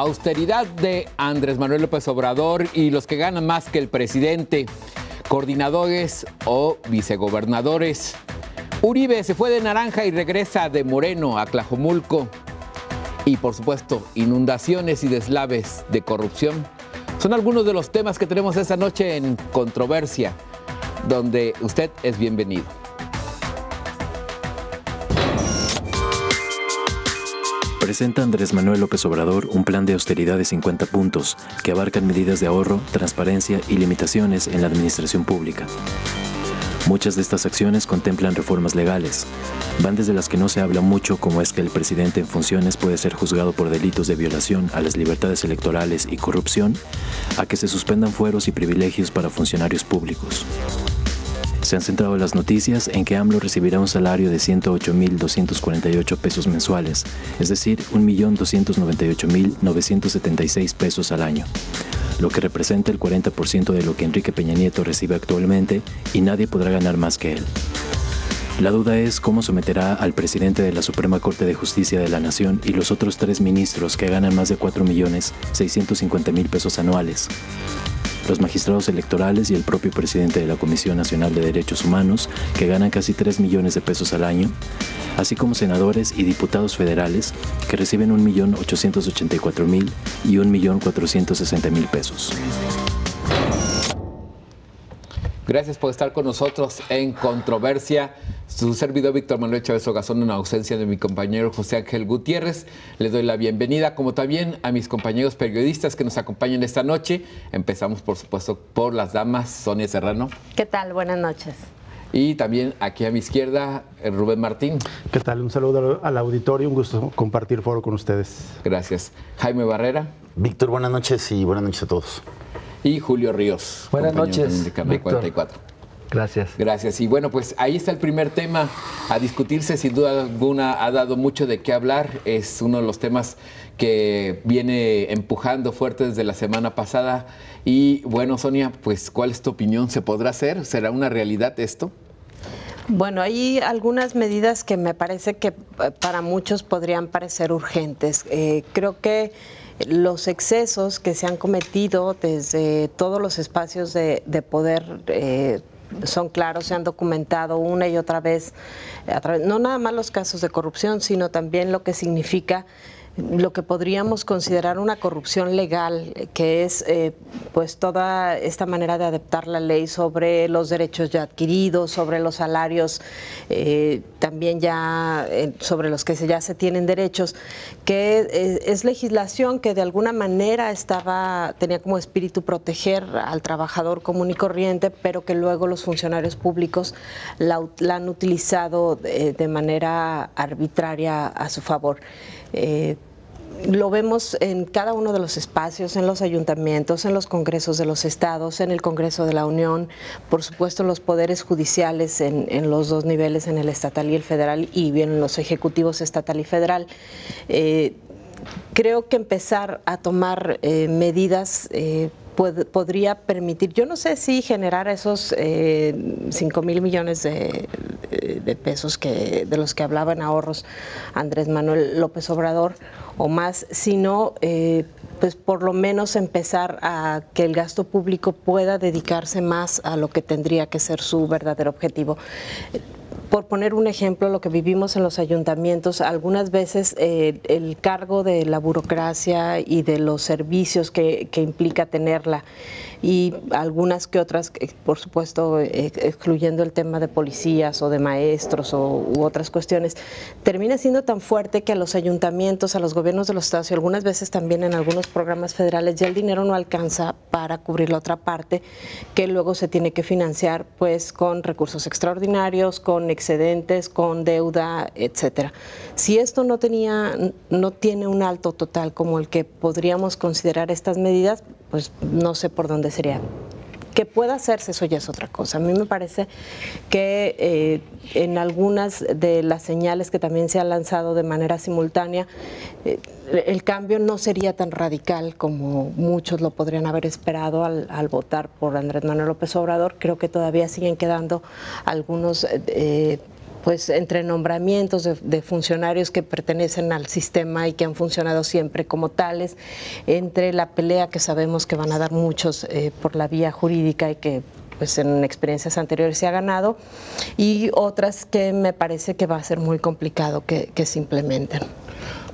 Austeridad de Andrés Manuel López Obrador y los que ganan más que el presidente, coordinadores o vicegobernadores. Uribe se fue de naranja y regresa de moreno a Tlajomulco. Y por supuesto, inundaciones y deslaves de corrupción son algunos de los temas que tenemos esta noche en Controversia, donde usted es bienvenido. Presenta Andrés Manuel López Obrador un plan de austeridad de 50 puntos que abarcan medidas de ahorro, transparencia y limitaciones en la administración pública. Muchas de estas acciones contemplan reformas legales. Van desde las que no se habla mucho, como es que el presidente en funciones puede ser juzgado por delitos de violación a las libertades electorales y corrupción, a que se suspendan fueros y privilegios para funcionarios públicos. Se han centrado las noticias en que AMLO recibirá un salario de 108,248 pesos mensuales, es decir, 1,298,976 pesos al año, lo que representa el 40% de lo que Enrique Peña Nieto recibe actualmente, y nadie podrá ganar más que él. La duda es cómo someterá al presidente de la Suprema Corte de Justicia de la Nación y los otros 3 ministros que ganan más de 4,650,000 pesos anuales. Los magistrados electorales y el propio presidente de la Comisión Nacional de Derechos Humanos, que ganan casi 3 millones de pesos al año, así como senadores y diputados federales, que reciben 1,884,000 y 1,460,000 pesos. Gracias por estar con nosotros en Controversia. Su servidor Víctor Manuel Chávez Ogazón, en ausencia de mi compañero José Ángel Gutiérrez. Les doy la bienvenida, como también a mis compañeros periodistas que nos acompañan esta noche. Empezamos, por supuesto, por las damas. Sonia Serrano. ¿Qué tal? Buenas noches. Y también aquí a mi izquierda, Rubén Martín. ¿Qué tal? Un saludo al auditorio, un gusto compartir foro con ustedes. Gracias. Jaime Barrera. Víctor, buenas noches y buenas noches a todos. Y Julio Ríos. Buenas noches, de Canal Víctor. 44. Gracias. Gracias. Y bueno, pues ahí está el primer tema a discutirse. Sin duda alguna ha dado mucho de qué hablar. Es uno de los temas que viene empujando fuerte desde la semana pasada. Y bueno, Sonia, pues ¿cuál es tu opinión? ¿Se podrá hacer? ¿Será una realidad esto? Bueno, hay algunas medidas que me parece que para muchos podrían parecer urgentes. Creo que los excesos que se han cometido desde todos los espacios de poder son claros, se han documentado una y otra vez, no nada más los casos de corrupción, sino también lo que significa lo que podríamos considerar una corrupción legal, que es pues toda esta manera de adaptar la ley sobre los derechos ya adquiridos, sobre los salarios, también ya sobre los que ya se tienen derechos, que es legislación que de alguna manera tenía como espíritu proteger al trabajador común y corriente, pero que luego los funcionarios públicos la han utilizado de manera arbitraria a su favor. Lo vemos en cada uno de los espacios, en los ayuntamientos, en los congresos de los estados, en el Congreso de la Unión, por supuesto los poderes judiciales en los 2 niveles, en el estatal y el federal, y bien en los ejecutivos estatal y federal. Creo que empezar a tomar medidas podría permitir, yo no sé si generar esos 5,000 millones de pesos de los que hablaba en ahorros Andrés Manuel López Obrador o más, sino pues por lo menos empezar a que el gasto público pueda dedicarse más a lo que tendría que ser su verdadero objetivo. Por poner un ejemplo, lo que vivimos en los ayuntamientos, algunas veces el cargo de la burocracia y de los servicios que implica tenerla, y algunas que otras, por supuesto, excluyendo el tema de policías o de maestros u otras cuestiones, termina siendo tan fuerte que a los ayuntamientos, a los gobiernos de los estados y algunas veces también en algunos programas federales ya el dinero no alcanza para cubrir la otra parte, que luego se tiene que financiar pues con recursos extraordinarios, con excedentes, con deuda, etcétera. Si esto no tiene un alto total como el que podríamos considerar estas medidas, pues no sé por dónde sería. Que pueda hacerse, eso ya es otra cosa. A mí me parece que en algunas de las señales que también se han lanzado de manera simultánea, el cambio no sería tan radical como muchos lo podrían haber esperado al votar por Andrés Manuel López Obrador. Creo que todavía siguen quedando algunos pues entre nombramientos de funcionarios que pertenecen al sistema y que han funcionado siempre como tales, entre la pelea que sabemos que van a dar muchos por la vía jurídica y que pues en experiencias anteriores se ha ganado, y otras que me parece que va a ser muy complicado que se implementen.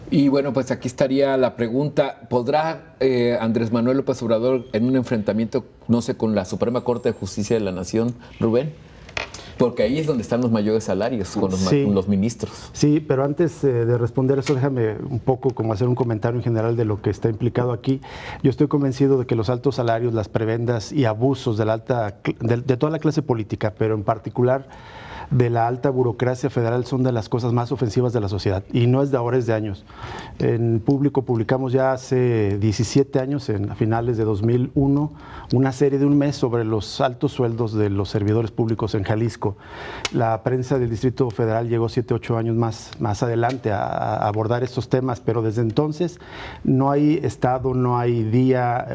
Y bueno, pues aquí estaría la pregunta, ¿podrá Andrés Manuel López Obrador en un enfrentamiento, no sé, con la Suprema Corte de Justicia de la Nación, Rubén? Porque ahí es donde están los mayores salarios, con los ministros. Sí, pero antes de responder eso, déjame un poco como hacer un comentario en general de lo que está implicado aquí. Yo estoy convencido de que los altos salarios, las prebendas y abusos de toda la clase política, pero en particular de la alta burocracia federal, son de las cosas más ofensivas de la sociedad. Y no es de ahora, es de años. En Público publicamos ya hace 17 años, a finales de 2001, una serie de un mes sobre los altos sueldos de los servidores públicos en Jalisco. La prensa del Distrito Federal llegó 7, 8 años más adelante a abordar estos temas, pero desde entonces no hay estado, no hay día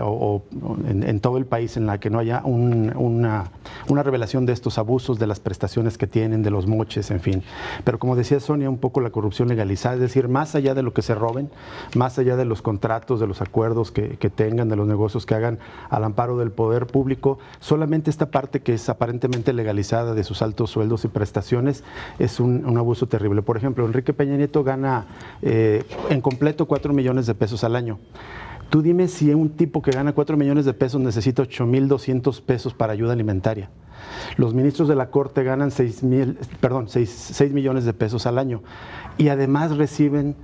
en todo el país en la que no haya una revelación de estos abusos, de las prestaciones que tienen, de los moches, en fin. Pero como decía Sonia, un poco la corrupción legalizada, es decir, más allá de lo que se roben, más allá de los contratos, de los acuerdos que tengan, de los negocios que hagan al amparo del poder público, solamente esta parte que es aparentemente legalizada de sus altos sueldos y prestaciones es un abuso terrible. Por ejemplo, Enrique Peña Nieto gana en completo 4 millones de pesos al año. Tú dime si un tipo que gana 4 millones de pesos necesita 8,200 pesos para ayuda alimentaria. Los ministros de la Corte ganan 6 millones de pesos al año y además reciben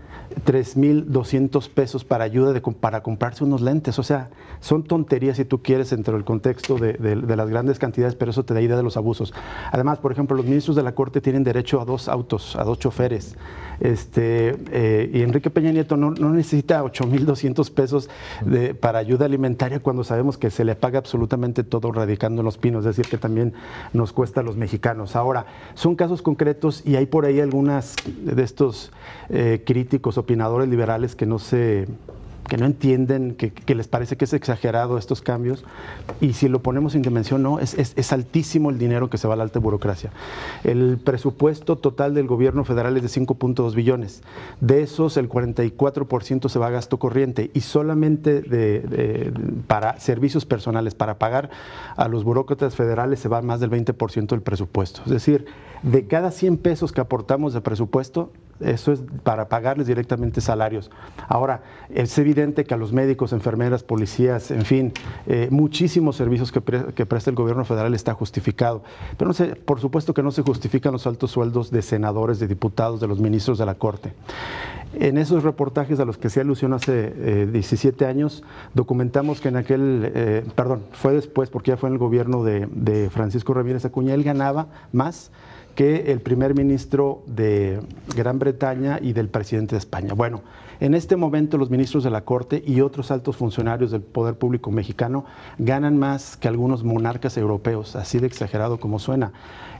3,200 pesos para ayuda para comprarse unos lentes. O sea, son tonterías si tú quieres dentro del contexto de las grandes cantidades, pero eso te da idea de los abusos. Además, por ejemplo, los ministros de la Corte tienen derecho a 2 autos, a 2 choferes. Y Enrique Peña Nieto no necesita 8,200 pesos para ayuda alimentaria cuando sabemos que se le paga absolutamente todo radicando en Los Pinos, es decir, que también nos cuesta a los mexicanos. Ahora, son casos concretos y hay por ahí algunas de estos críticos, opinadores liberales que no entienden, que les parece que es exagerado estos cambios, y si lo ponemos en dimensión, no, es altísimo el dinero que se va a la alta burocracia. El presupuesto total del gobierno federal es de 5.2 billones, de esos el 44% se va a gasto corriente y solamente para servicios personales, para pagar a los burócratas federales se va más del 20% del presupuesto. Es decir, de cada 100 pesos que aportamos de presupuesto, eso es para pagarles directamente salarios. Ahora, es evidente que a los médicos, enfermeras, policías, en fin, muchísimos servicios que presta el gobierno federal está justificado. Pero no sé, por supuesto que no se justifican los altos sueldos de senadores, de diputados, de los ministros de la Corte. En esos reportajes a los que se alusión hace 17 años, documentamos que fue después, porque ya fue en el gobierno de Francisco Ramírez Acuña, él ganaba más que el primer ministro de Gran Bretaña y del presidente de España. Bueno, en este momento los ministros de la Corte y otros altos funcionarios del poder público mexicano ganan más que algunos monarcas europeos, así de exagerado como suena.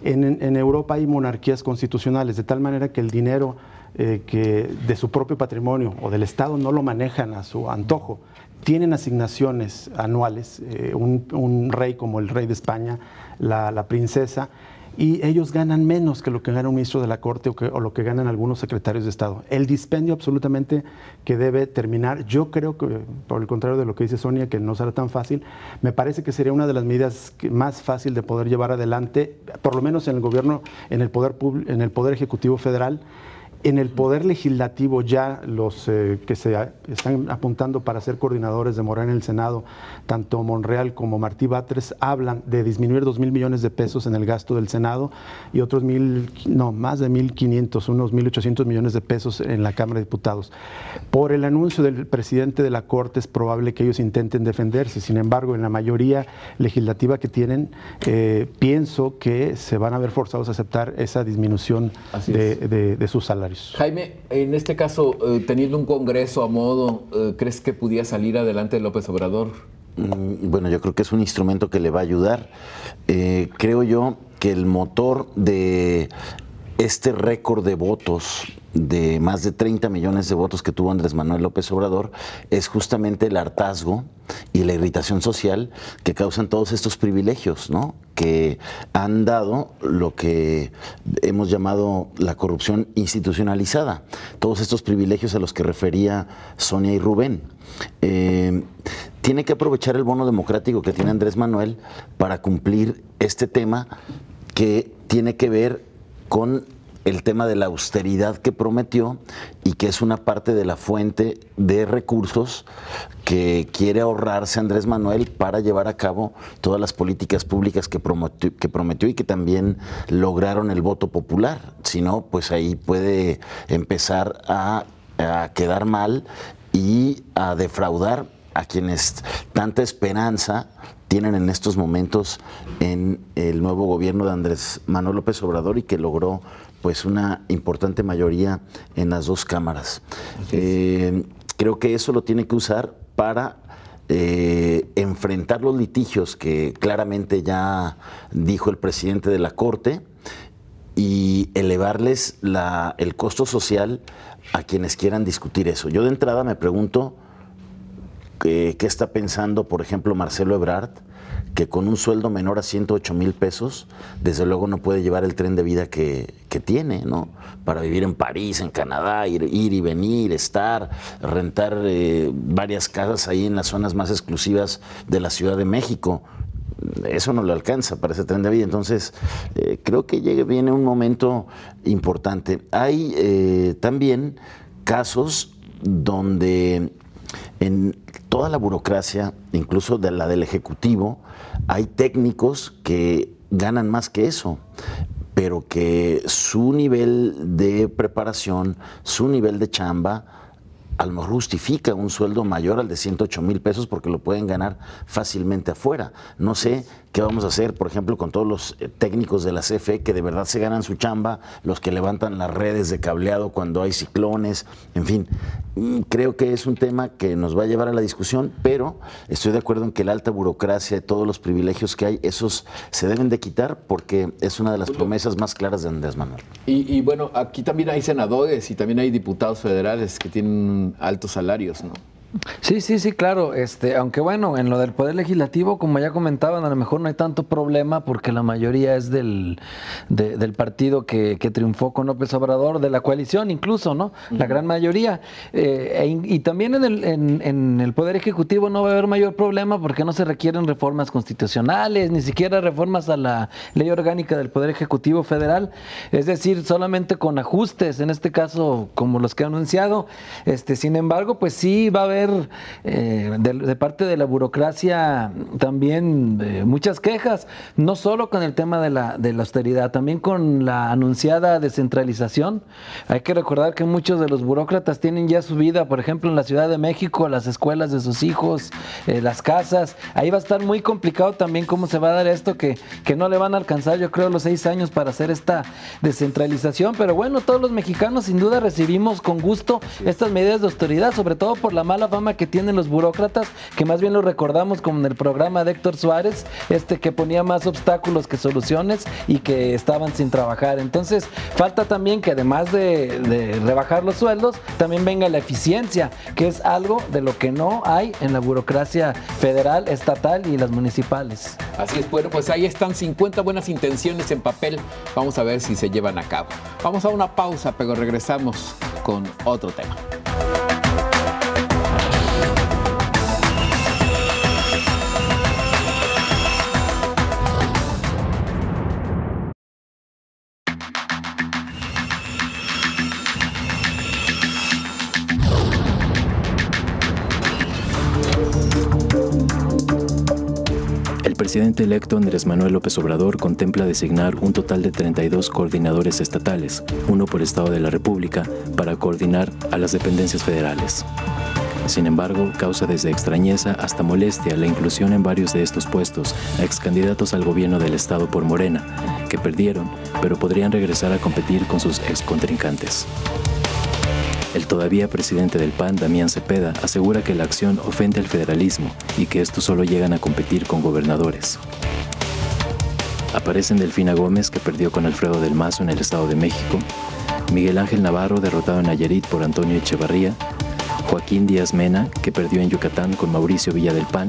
En Europa hay monarquías constitucionales, de tal manera que el dinero que de su propio patrimonio o del Estado no lo manejan a su antojo. Tienen asignaciones anuales, un rey como el rey de España, la princesa, y ellos ganan menos que lo que gana un ministro de la Corte o lo que ganan algunos secretarios de Estado. El dispendio absolutamente que debe terminar, yo creo que, por el contrario de lo que dice Sonia, que no será tan fácil, me parece que sería una de las medidas más fácil de poder llevar adelante, por lo menos en el gobierno, en el Poder Ejecutivo Federal. En el Poder Legislativo ya los que se están apuntando para ser coordinadores de Morena en el Senado, tanto Monreal como Martí Batres, hablan de disminuir 2,000 millones de pesos en el gasto del Senado y otros más de 1,500, unos 1,800 millones de pesos en la Cámara de Diputados. Por el anuncio del presidente de la Corte es probable que ellos intenten defenderse, sin embargo, en la mayoría legislativa que tienen, pienso que se van a ver forzados a aceptar esa disminución de sus salarios. Jaime, en este caso, teniendo un Congreso a modo, ¿crees que pudiera salir adelante López Obrador? Bueno, yo creo que es un instrumento que le va a ayudar. Creo yo que el motor de este récord de votos, de más de 30 millones de votos que tuvo Andrés Manuel López Obrador, es justamente el hartazgo y la irritación social que causan todos estos privilegios, ¿no? Que han dado lo que hemos llamado la corrupción institucionalizada, todos estos privilegios a los que refería Sonia y Rubén. Tiene que aprovechar el bono democrático que tiene Andrés Manuel para cumplir este tema que tiene que ver con el tema de la austeridad que prometió y que es una parte de la fuente de recursos que quiere ahorrarse Andrés Manuel para llevar a cabo todas las políticas públicas que prometió y que también lograron el voto popular. Si no, pues ahí puede empezar a quedar mal y a defraudar a quienes tanta esperanza tienen en estos momentos en el nuevo gobierno de Andrés Manuel López Obrador y que logró pues una importante mayoría en las dos cámaras. Creo que eso lo tiene que usar para enfrentar los litigios que claramente ya dijo el presidente de la Corte y elevarles el costo social a quienes quieran discutir eso. Yo de entrada me pregunto qué está pensando, por ejemplo, Marcelo Ebrard, que con un sueldo menor a 108,000 pesos, desde luego no puede llevar el tren de vida que tiene, ¿no? Para vivir en París, en Canadá, ir y venir, rentar varias casas ahí en las zonas más exclusivas de la Ciudad de México. Eso no le alcanza para ese tren de vida. Entonces, creo que viene un momento importante. Hay también casos donde en toda la burocracia, incluso de la del Ejecutivo, hay técnicos que ganan más que eso, pero que su nivel de preparación, su nivel de chamba, a lo mejor justifica un sueldo mayor al de 108,000 pesos porque lo pueden ganar fácilmente afuera. No sé qué vamos a hacer, por ejemplo, con todos los técnicos de la CFE que de verdad se ganan su chamba, los que levantan las redes de cableado cuando hay ciclones, en fin. Creo que es un tema que nos va a llevar a la discusión, pero estoy de acuerdo en que la alta burocracia y todos los privilegios que hay, esos se deben de quitar porque es una de las promesas más claras de Andrés Manuel. Y bueno, aquí también hay senadores y también hay diputados federales que tienen altos salarios, ¿no? Sí, claro. Aunque bueno, en lo del Poder Legislativo, como ya comentaban, a lo mejor no hay tanto problema porque la mayoría es del partido que triunfó con López Obrador, de la coalición incluso, ¿no? La gran mayoría. Y también en el Poder Ejecutivo no va a haber mayor problema porque no se requieren reformas constitucionales, ni siquiera reformas a la ley orgánica del Poder Ejecutivo Federal. Es decir, solamente con ajustes, en este caso, como los que he anunciado. Sin embargo, pues sí va a haber de parte de la burocracia también muchas quejas, no solo con el tema de la austeridad, también con la anunciada descentralización. Hay que recordar que muchos de los burócratas tienen ya su vida, por ejemplo, en la Ciudad de México, las escuelas de sus hijos, las casas. Ahí va a estar muy complicado también cómo se va a dar esto, que no le van a alcanzar, yo creo, los 6 años para hacer esta descentralización. Pero bueno, todos los mexicanos sin duda recibimos con gusto estas medidas de austeridad, sobre todo por la mala fama que tienen los burócratas, que más bien lo recordamos como en el programa de Héctor Suárez, que ponía más obstáculos que soluciones y que estaban sin trabajar. Entonces, falta también que además de rebajar los sueldos, también venga la eficiencia, que es algo de lo que no hay en la burocracia federal, estatal y las municipales. Así es, bueno, pues ahí están 50 buenas intenciones en papel. Vamos a ver si se llevan a cabo. Vamos a una pausa, pero regresamos con otro tema. El presidente electo Andrés Manuel López Obrador contempla designar un total de 32 coordinadores estatales, uno por estado de la República, para coordinar a las dependencias federales. Sin embargo, causa desde extrañeza hasta molestia la inclusión en varios de estos puestos a excandidatos al gobierno del estado por Morena, que perdieron, pero podrían regresar a competir con sus excontrincantes. El todavía presidente del PAN, Damián Cepeda, asegura que la acción ofende al federalismo y que estos solo llegan a competir con gobernadores. Aparecen Delfina Gómez, que perdió con Alfredo del Mazo en el Estado de México, Miguel Ángel Navarro, derrotado en Nayarit por Antonio Echevarría, Joaquín Díaz Mena, que perdió en Yucatán con Mauricio Villa del Pan,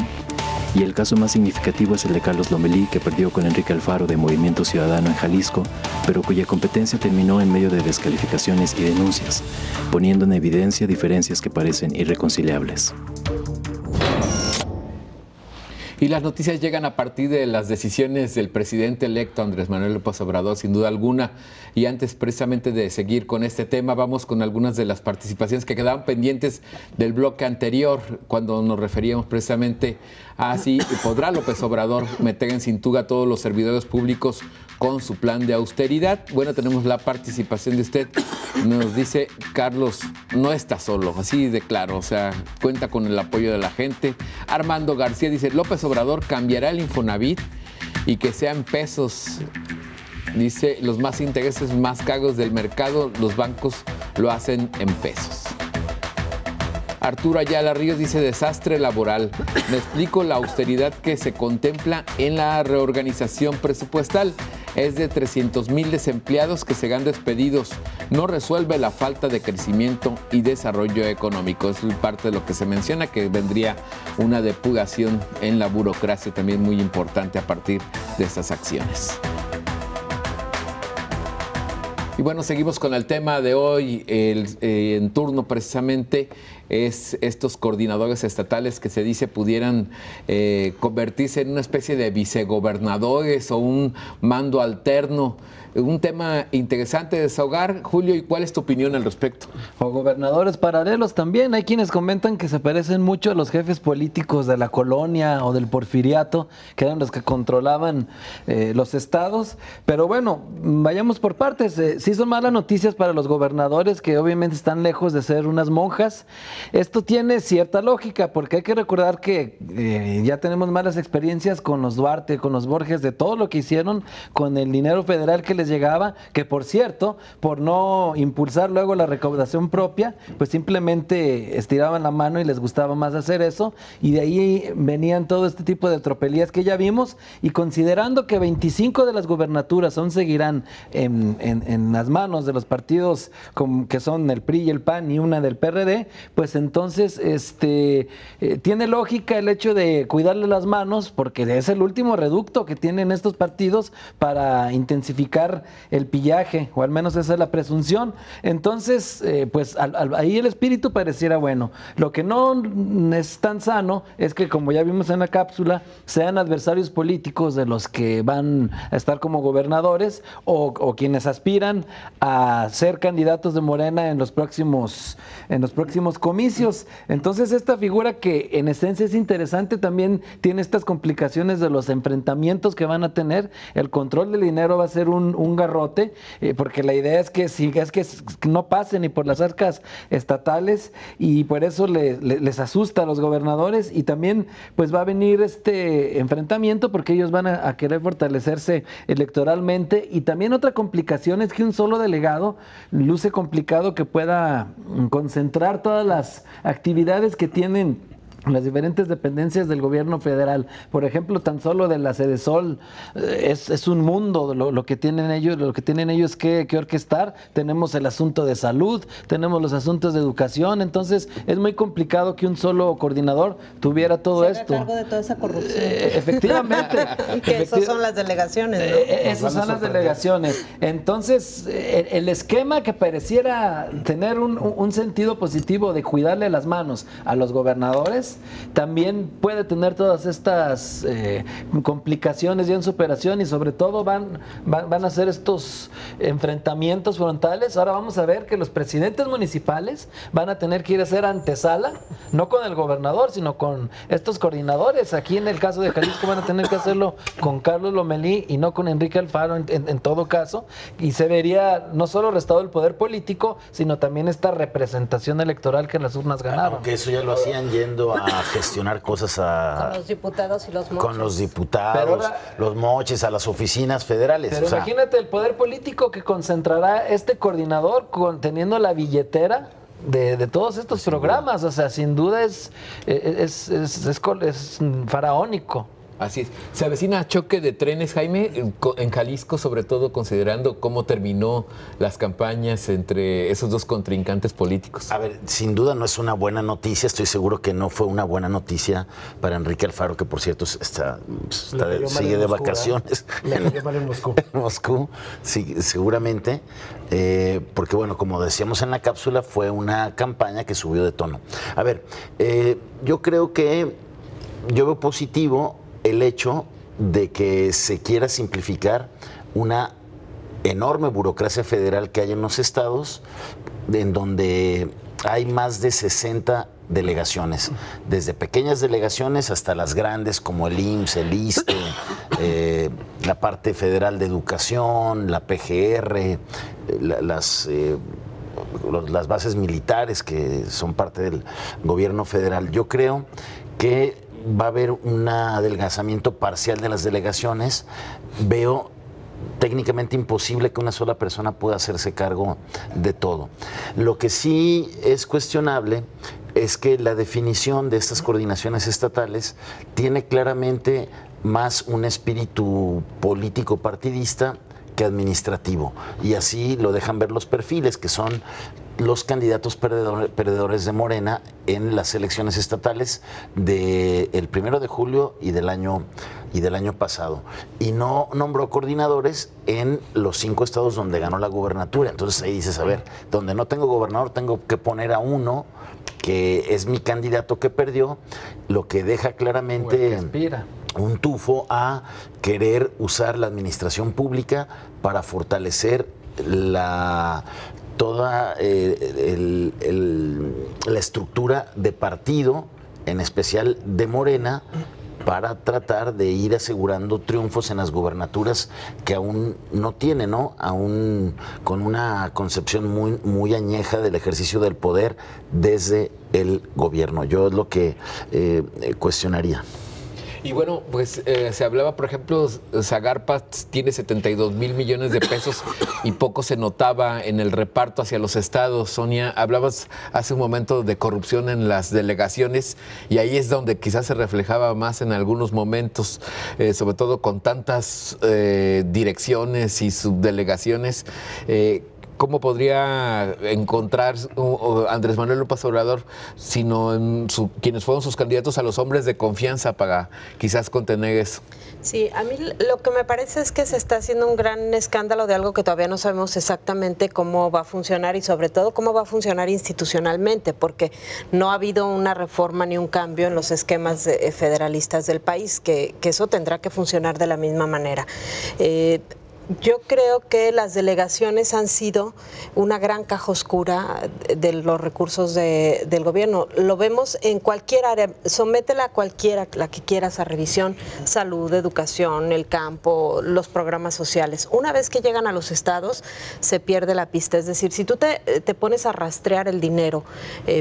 y el caso más significativo es el de Carlos Lomelí, que perdió con Enrique Alfaro de Movimiento Ciudadano en Jalisco, pero cuya competencia terminó en medio de descalificaciones y denuncias, poniendo en evidencia diferencias que parecen irreconciliables. Y las noticias llegan a partir de las decisiones del presidente electo Andrés Manuel López Obrador, sin duda alguna. Y antes precisamente de seguir con este tema, vamos con algunas de las participaciones que quedaban pendientes del bloque anterior, cuando nos referíamos precisamente a si podrá López Obrador meter en cintura a todos los servidores públicos con su plan de austeridad. Bueno, tenemos la participación de usted. Nos dice Carlos, no está solo, así de claro, o sea, cuenta con el apoyo de la gente. Armando García dice, López Obrador cambiará el Infonavit y que sean pesos. Dice, los más intereses más caros del mercado, los bancos lo hacen en pesos. Arturo Ayala Ríos dice, desastre laboral. Me explico, la austeridad que se contempla en la reorganización presupuestal es de 300,000 desempleados que serán despedidos. No resuelve la falta de crecimiento y desarrollo económico. Es parte de lo que se menciona, que vendría una depuración en la burocracia también muy importante a partir de estas acciones. Y bueno, seguimos con el tema de hoy, en turno precisamente es estos coordinadores estatales que se dice pudieran convertirse en una especie de vicegobernadores o un mando alterno. Un tema interesante de desahogar. Julio, ¿y cuál es tu opinión al respecto? O gobernadores paralelos también. Hay quienes comentan que se parecen mucho a los jefes políticos de la colonia o del porfiriato, que eran los que controlaban los estados. Pero bueno, vayamos por partes. Sí son malas noticias para los gobernadores, que obviamente están lejos de ser unas monjas. Esto tiene cierta lógica, porque hay que recordar que ya tenemos malas experiencias con los Duarte, con los Borges, de todo lo que hicieron con el dinero federal que les llegaba, que por cierto, por no impulsar luego la recaudación propia, pues simplemente estiraban la mano y les gustaba más hacer eso, y de ahí venían todo este tipo de tropelías que ya vimos. Y considerando que 25 de las gubernaturas aún seguirán en las manos de los partidos que son el PRI y el PAN y una del PRD, pues entonces tiene lógica el hecho de cuidarle las manos, porque es el último reducto que tienen estos partidos para intensificar el pillaje, o al menos esa es la presunción. Entonces, pues ahí el espíritu pareciera bueno. Lo que no es tan sano es que, como ya vimos en la cápsula, sean adversarios políticos de los que van a estar como gobernadores o quienes aspiran a ser candidatos de Morena en los próximos comicios. Entonces, esta figura, que en esencia es interesante, también tiene estas complicaciones de los enfrentamientos que van a tener. El control del dinero va a ser un garrote, porque la idea es que no pase ni por las arcas estatales, y por eso les asusta a los gobernadores. Y también pues va a venir este enfrentamiento porque ellos van a querer fortalecerse electoralmente. Y también otra complicación es que un solo delegado luce complicado que pueda concentrar todas las actividades que tienen las diferentes dependencias del gobierno federal. Por ejemplo, tan solo de la Sedesol es un mundo lo que tienen ellos que orquestar. Tenemos el asunto de salud, tenemos los asuntos de educación. Entonces es muy complicado que un solo coordinador tuviera todo esto. Se haga cargo de toda esa corrupción. Efectivamente. Y que esas son las delegaciones, ¿no? Esas son las delegaciones. Entonces, el esquema que pareciera tener un sentido positivo de cuidarle las manos a los gobernadores, también puede tener todas estas complicaciones ya en su operación, y sobre todo van a hacer estos enfrentamientos frontales. Ahora vamos a ver que los presidentes municipales van a tener que ir a hacer antesala, no con el gobernador, sino con estos coordinadores. Aquí en el caso de Jalisco van a tener que hacerlo con Carlos Lomelí y no con Enrique Alfaro en todo caso, y se vería no solo restado el poder político, sino también esta representación electoral que en las urnas ganaron. Aunque eso ya lo hacían yendo a gestionar cosas con los diputados y los moches. Con los diputados, los moches, a las oficinas federales. Pero imagínate el poder político que concentrará este coordinador teniendo la billetera de todos estos programas. O sea, sin duda es faraónico. Así es. Se avecina choque de trenes, Jaime, en Jalisco, sobre todo considerando cómo terminó las campañas entre esos dos contrincantes políticos. A ver, sin duda no es una buena noticia. Estoy seguro que no fue una buena noticia para Enrique Alfaro, que por cierto sigue de vacaciones. Le cayó mal en Moscú. En Moscú, sí, seguramente. Porque bueno, como decíamos en la cápsula, fue una campaña que subió de tono. A ver, yo creo que yo veo positivo el hecho de que se quiera simplificar una enorme burocracia federal que hay en los estados, en donde hay más de 60 delegaciones, desde pequeñas delegaciones hasta las grandes como el IMSS, el ISSSTE, la parte federal de educación, la PGR, las bases militares que son parte del gobierno federal. Yo creo que va a haber un adelgazamiento parcial de las delegaciones. Veo técnicamente imposible que una sola persona pueda hacerse cargo de todo. Lo que sí es cuestionable es que la definición de estas coordinaciones estatales tiene claramente más un espíritu político partidista que administrativo, y así lo dejan ver los perfiles, que son los candidatos perdedores de Morena en las elecciones estatales del 1 de julio y del año pasado. Y no nombró coordinadores en los 5 estados donde ganó la gubernatura. Entonces ahí dices, a ver, donde no tengo gobernador tengo que poner a uno que es mi candidato que perdió, lo que deja claramente un tufo a querer usar la administración pública para fortalecer toda la estructura de partido, en especial de Morena, para tratar de ir asegurando triunfos en las gubernaturas que aún no tiene, ¿no? Aún con una concepción muy añeja del ejercicio del poder desde el gobierno. Yo es lo que cuestionaría. Y bueno, pues se hablaba, por ejemplo, Zagarpa tiene 72,000 millones de pesos y poco se notaba en el reparto hacia los estados. Sonia, hablabas hace un momento de corrupción en las delegaciones y ahí es donde quizás se reflejaba más en algunos momentos, sobre todo con tantas direcciones y subdelegaciones. ¿Cómo podría encontrar Andrés Manuel López Obrador, sino en quienes fueron sus candidatos, a los hombres de confianza para quizás contener eso? Sí, a mí lo que me parece es que se está haciendo un gran escándalo de algo que todavía no sabemos exactamente cómo va a funcionar y sobre todo cómo va a funcionar institucionalmente, porque no ha habido una reforma ni un cambio en los esquemas federalistas del país, que eso tendrá que funcionar de la misma manera. Yo creo que las delegaciones han sido una gran caja oscura de los recursos del gobierno. Lo vemos en cualquier área, sométela a cualquiera, la que quieras, a revisión, salud, educación, el campo, los programas sociales. Una vez que llegan a los estados, se pierde la pista. Es decir, si tú te pones a rastrear el dinero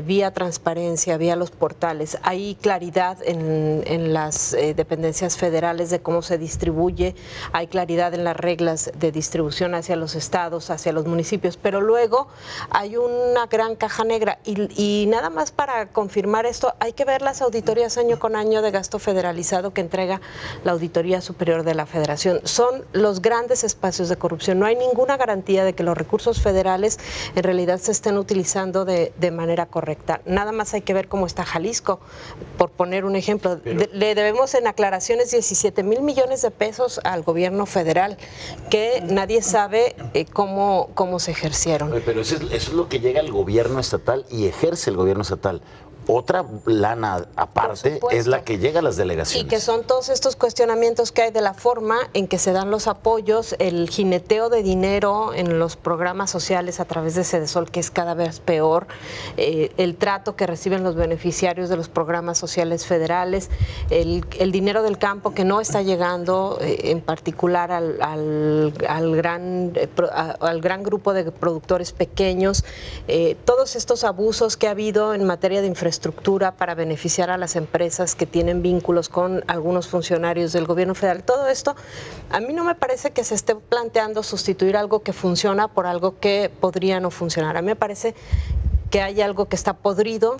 vía transparencia, vía los portales, hay claridad en las dependencias federales de cómo se distribuye, hay claridad en las reglas de distribución hacia los estados, hacia los municipios, pero luego hay una gran caja negra y nada más para confirmar esto, hay que ver las auditorías año con año de gasto federalizado que entrega la Auditoría Superior de la Federación. Son los grandes espacios de corrupción. No hay ninguna garantía de que los recursos federales en realidad se estén utilizando de manera correcta. Nada más hay que ver cómo está Jalisco, por poner un ejemplo. Le debemos en aclaraciones 17,000 millones de pesos al gobierno federal, que nadie sabe cómo se ejercieron. Pero eso es lo que llega al gobierno estatal y ejerce el gobierno estatal. Otra lana aparte es la que llega a las delegaciones. Y que son todos estos cuestionamientos que hay de la forma en que se dan los apoyos, el jineteo de dinero en los programas sociales a través de Sedesol, que es cada vez peor, el trato que reciben los beneficiarios de los programas sociales federales, el dinero del campo que no está llegando, en particular al gran grupo de productores pequeños, todos estos abusos que ha habido en materia de infraestructura para beneficiar a las empresas que tienen vínculos con algunos funcionarios del gobierno federal. Todo esto, a mí no me parece que se esté planteando sustituir algo que funciona por algo que podría no funcionar. A mí me parece que hay algo que está podrido,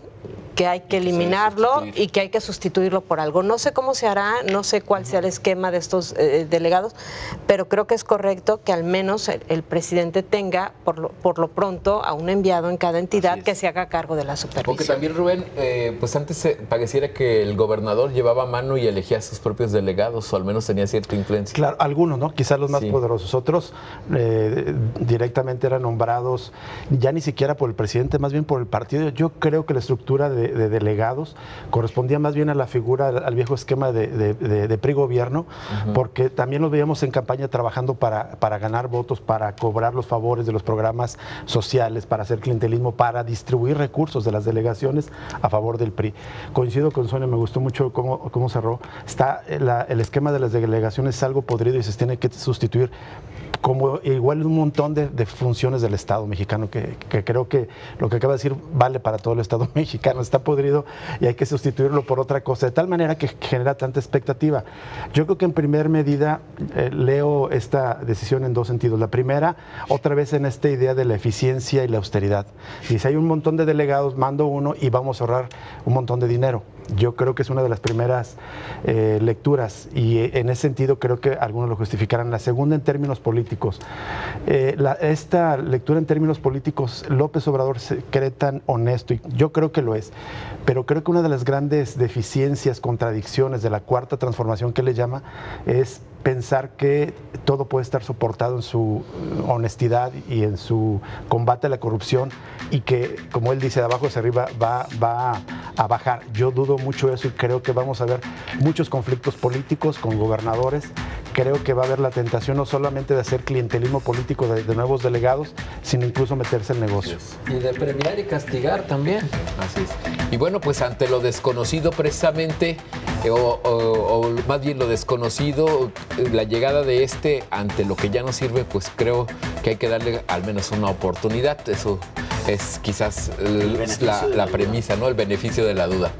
que hay que eliminarlo y que hay que sustituirlo por algo. No sé cómo se hará, no sé cuál sea el esquema de estos delegados, pero creo que es correcto que al menos el presidente tenga por lo pronto a un enviado en cada entidad que se haga cargo de la supervisión. Porque también, Rubén, pues antes pareciera que el gobernador llevaba mano y elegía a sus propios delegados, o al menos tenía cierta influencia. Claro, algunos, ¿no? Quizás los más poderosos. Otros directamente eran nombrados ya ni siquiera por el presidente, más bien por el partido. Yo creo que la estructura de delegados correspondía más bien a la figura, al viejo esquema de PRI-gobierno, porque también los veíamos en campaña trabajando para ganar votos, para cobrar los favores de los programas sociales, para hacer clientelismo, para distribuir recursos de las delegaciones a favor del PRI. Coincido con Sonia, me gustó mucho cómo cerró. El esquema de las delegaciones es algo podrido y se tiene que sustituir como igual un montón de funciones del Estado mexicano, que creo que lo que acaba de decir vale para todo el Estado mexicano. Está podrido y hay que sustituirlo por otra cosa, de tal manera que genera tanta expectativa. Yo creo que en primer medida leo esta decisión en dos sentidos. La primera, otra vez en esta idea de la eficiencia y la austeridad. Dice, hay un montón de delegados, mando uno y vamos a ahorrar un montón de dinero. Yo creo que es una de las primeras lecturas y en ese sentido creo que algunos lo justificarán. La segunda, en términos políticos. Esta lectura en términos políticos, López Obrador se cree tan honesto, y yo creo que lo es, pero creo que una de las grandes deficiencias, contradicciones de la cuarta transformación que le llama, es pensar que todo puede estar soportado en su honestidad y en su combate a la corrupción y que, como él dice, de abajo hacia arriba va a bajar. Yo dudo mucho eso y creo que vamos a ver muchos conflictos políticos con gobernadores. Creo que va a haber la tentación no solamente de hacer clientelismo político de nuevos delegados, sino incluso meterse en negocios. Y de premiar y castigar también. Así es. Y bueno, pues ante lo desconocido precisamente, o más bien lo desconocido, la llegada de ante lo que ya no sirve, pues creo que hay que darle al menos una oportunidad. Eso es quizás la premisa, ¿no? El beneficio de la duda.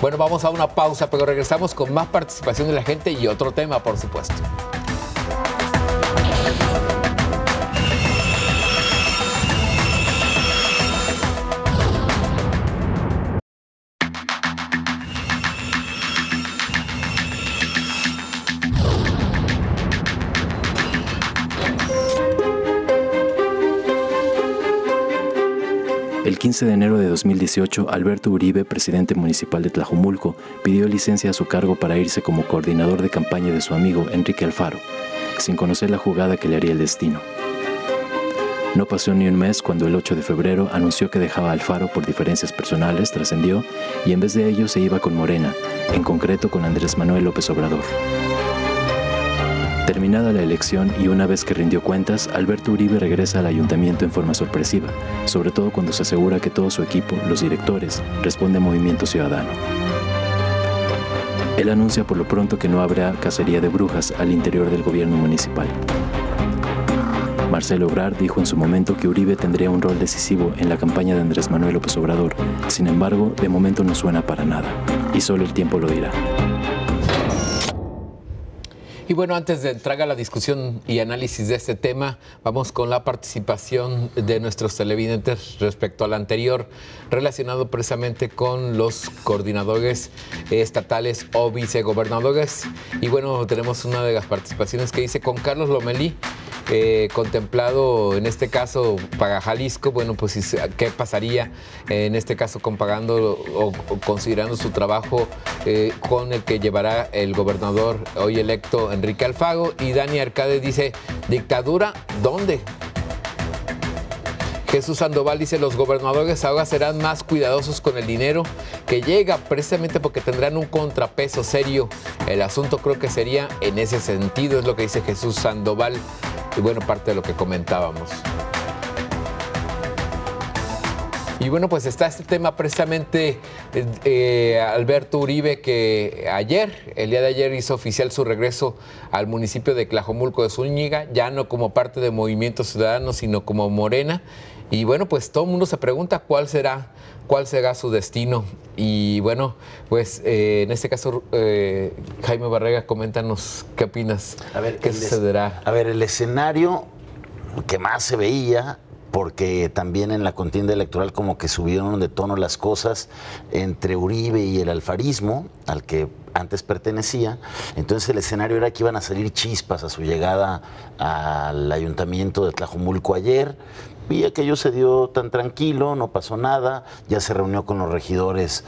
Bueno, vamos a una pausa, pero regresamos con más participación de la gente y otro tema, por supuesto. El 15 de enero de 2018, Alberto Uribe, presidente municipal de Tlajomulco, pidió licencia a su cargo para irse como coordinador de campaña de su amigo Enrique Alfaro, sin conocer la jugada que le haría el destino. No pasó ni un mes cuando el 8 de febrero anunció que dejaba a Alfaro por diferencias personales, trascendió, y en vez de ello se iba con Morena, en concreto con Andrés Manuel López Obrador. Terminada la elección y una vez que rindió cuentas, Alberto Uribe regresa al ayuntamiento en forma sorpresiva, sobre todo cuando se asegura que todo su equipo, los directores, responde a Movimiento Ciudadano. Él anuncia por lo pronto que no habrá cacería de brujas al interior del gobierno municipal. Marcelo Ebrard dijo en su momento que Uribe tendría un rol decisivo en la campaña de Andrés Manuel López Obrador. Sin embargo, de momento no suena para nada, y solo el tiempo lo dirá. Y bueno, antes de entrar a la discusión y análisis de este tema, vamos con la participación de nuestros televidentes respecto al anterior, relacionado precisamente con los coordinadores estatales o vicegobernadores. Y bueno, tenemos una de las participaciones que dice: con Carlos Lomelí, contemplado en este caso para Jalisco, bueno, pues ¿qué pasaría en este caso comparando o considerando su trabajo con el que llevará el gobernador hoy electo Enrique Alfaro? Y Dani Arcade dice: ¿dictadura dónde? Jesús Sandoval dice: los gobernadores ahora serán más cuidadosos con el dinero que llega, precisamente porque tendrán un contrapeso serio. El asunto creo que sería en ese sentido, es lo que dice Jesús Sandoval. Y bueno, parte de lo que comentábamos. Y bueno, pues está este tema precisamente, Alberto Uribe, que el día de ayer hizo oficial su regreso al municipio de Tlajomulco de Zúñiga, ya no como parte de Movimiento Ciudadano, sino como Morena. Y bueno, pues todo el mundo se pregunta cuál será su destino. Y bueno, pues en este caso, Jaime Barrega, coméntanos qué opinas, a ver, qué sucederá. A ver, el escenario que más se veía porque también en la contienda electoral como que subieron de tono las cosas entre Uribe y el alfarismo, al que antes pertenecía. Entonces el escenario era que iban a salir chispas a su llegada al ayuntamiento de Tlajomulco ayer, y aquello se dio tan tranquilo, no pasó nada, ya se reunió con los regidores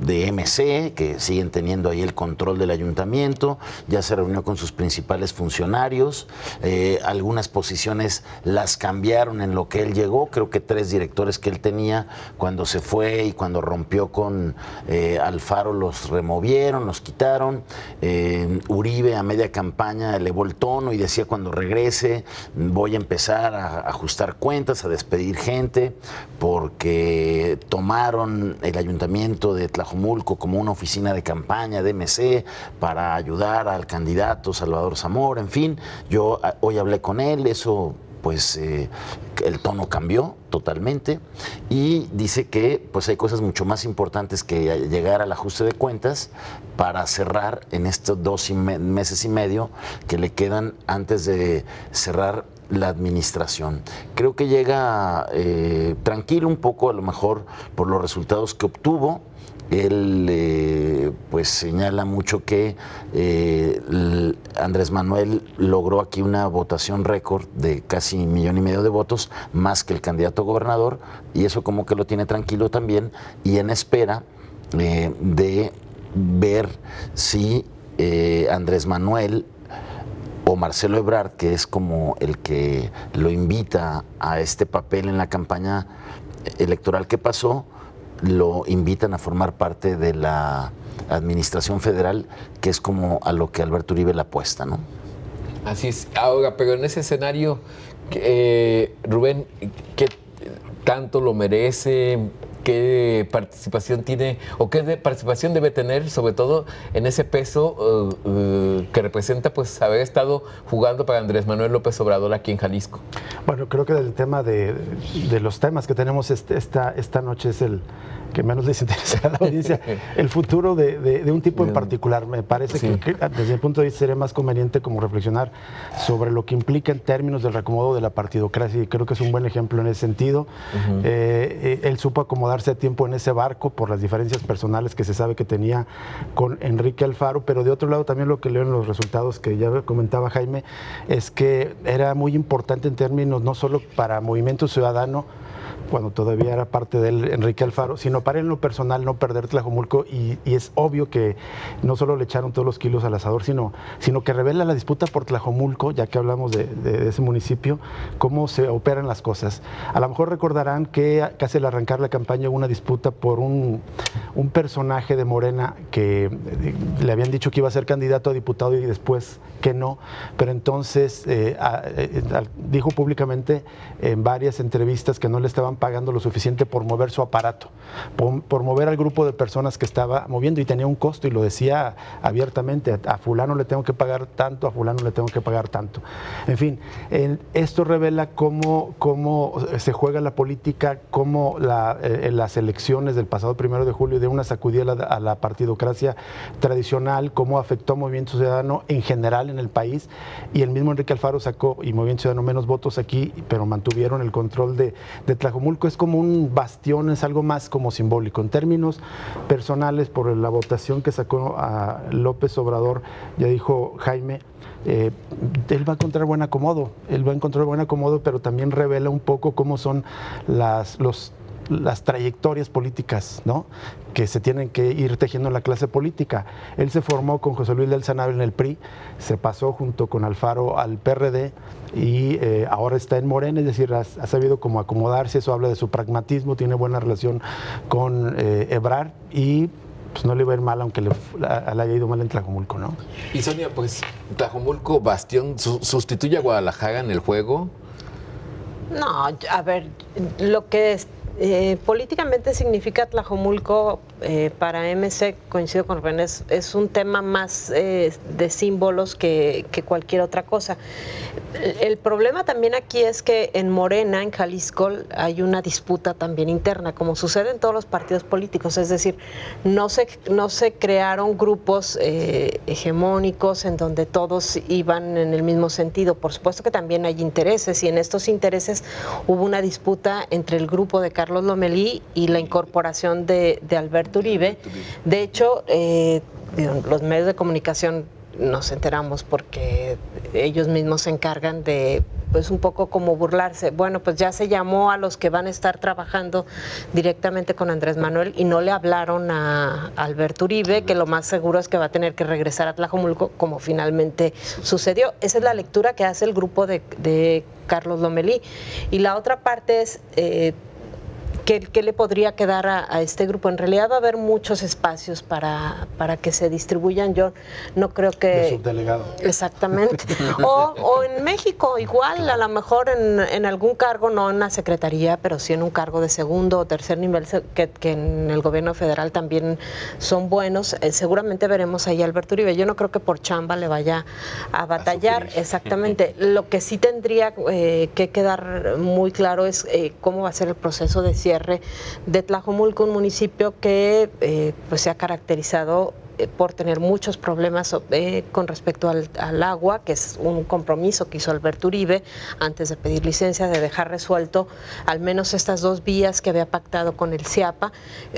de MC, que siguen teniendo ahí el control del ayuntamiento, ya se reunió con sus principales funcionarios, algunas posiciones las cambiaron en lo que él llegó, creo que 3 directores que él tenía cuando se fue y cuando rompió con Alfaro los removieron, los quitaron. Uribe a media campaña elevó el tono y decía: cuando regrese voy a empezar a ajustar cuentas, a despedir gente, porque tomaron el ayuntamiento de Tlajomulco como una oficina de campaña de MC para ayudar al candidato Salvador Zamora. En fin, yo hoy hablé con él, eso pues el tono cambió totalmente, y dice que pues hay cosas mucho más importantes que llegar al ajuste de cuentas para cerrar en estos 2 meses y medio que le quedan antes de cerrar la administración. Creo que llega tranquilo un poco, a lo mejor por los resultados que obtuvo. Él pues señala mucho que Andrés Manuel logró aquí una votación récord de casi 1,5 millones de votos, más que el candidato a gobernador, y eso como que lo tiene tranquilo también, y en espera de ver si Andrés Manuel o Marcelo Ebrard, que es como el que lo invita a este papel en la campaña electoral que pasó, lo invitan a formar parte de la administración federal, que es como a lo que Alberto Uribe le apuesta, ¿no? Así es. Ahora, pero en ese escenario, Rubén, ¿qué tanto lo merece? ¿Qué participación tiene o qué participación debe tener, sobre todo en ese peso que representa pues haber estado jugando para Andrés Manuel López Obrador aquí en Jalisco? Bueno, creo que del tema de los temas que tenemos esta noche es el que menos les interesa a la audiencia, el futuro de un tipo en particular. Me parece que desde mi punto de vista sería más conveniente como reflexionar sobre lo que implica en términos del reacomodo de la partidocracia, y creo que es un buen ejemplo en ese sentido. Él supo acomodarse a tiempo en ese barco por las diferencias personales que se sabe que tenía con Enrique Alfaro, pero de otro lado también lo que leo en los resultados que ya comentaba Jaime es que era muy importante en términos no solo para Movimiento Ciudadano, cuando todavía era parte de él, Enrique Alfaro, sino para él en lo personal no perder Tlajomulco, y es obvio que no solo le echaron todos los kilos al asador, sino que revela la disputa por Tlajomulco, ya que hablamos de ese municipio, cómo se operan las cosas. A lo mejor recordarán que casi al arrancar la campaña hubo una disputa por un personaje de Morena que le habían dicho que iba a ser candidato a diputado y después que no, pero entonces dijo públicamente en varias entrevistas que no le estaban pagando lo suficiente por mover su aparato, por mover al grupo de personas que estaba moviendo, y tenía un costo, y lo decía abiertamente: a fulano le tengo que pagar tanto, a fulano le tengo que pagar tanto. En fin, esto revela cómo se juega la política, cómo en las elecciones del pasado 1 de julio de una sacudida a la partidocracia tradicional, cómo afectó a Movimiento Ciudadano en general en el país, y el mismo Enrique Alfaro sacó, y Movimiento Ciudadano, menos votos aquí, pero mantuvieron el control de Tlajomulco. Es como un bastión, es algo más como simbólico. En términos personales, por la votación que sacó a López Obrador, ya dijo Jaime, él va a encontrar buen acomodo, pero también revela un poco cómo son las trayectorias políticas, ¿no?, que se tienen que ir tejiendo en la clase política. Él se formó con José Luis del Sanabria en el PRI, se pasó junto con Alfaro al PRD y ahora está en Morena, es decir, ha sabido cómo acomodarse. Eso habla de su pragmatismo, tiene buena relación con Ebrard, y pues no le va a ir mal, aunque le haya ido mal en Tlajomulco, ¿no? Y Sonia, pues Tlajomulco, bastión, ¿sustituye a Guadalajara en el juego? No, a ver, lo que Políticamente significa Tlajomulco para MC, coincido con René, es un tema más de símbolos que cualquier otra cosa. El problema también aquí es que en Morena, en Jalisco, hay una disputa también interna, como sucede en todos los partidos políticos, es decir, no se crearon grupos hegemónicos en donde todos iban en el mismo sentido. Por supuesto que también hay intereses, y en estos intereses hubo una disputa entre el grupo de Carlos Lomelí y la incorporación de Alberto Uribe. De hecho, los medios de comunicación nos enteramos porque ellos mismos se encargan de, pues, un poco como burlarse. Bueno, pues ya se llamó a los que van a estar trabajando directamente con Andrés Manuel y no le hablaron a Alberto Uribe, que lo más seguro es que va a tener que regresar a Tlajomulco, como finalmente sucedió. Esa es la lectura que hace el grupo de Carlos Lomelí. Y la otra parte es ¿qué le podría quedar a este grupo? En realidad va a haber muchos espacios para que se distribuyan. Yo no creo que... De subdelegado. Exactamente. O en México igual, a lo mejor en algún cargo, no en la secretaría, pero sí en un cargo de segundo o tercer nivel, que en el gobierno federal también son buenos. Seguramente veremos ahí a Alberto Uribe. Yo no creo que por chamba le vaya a batallar. Exactamente. Lo que sí tendría que quedar muy claro es cómo va a ser el proceso de cierre de Tlajomulco, un municipio que pues se ha caracterizado por tener muchos problemas con respecto al agua, que es un compromiso que hizo Alberto Uribe antes de pedir licencia, de dejar resuelto al menos estas dos vías que había pactado con el CIAPA.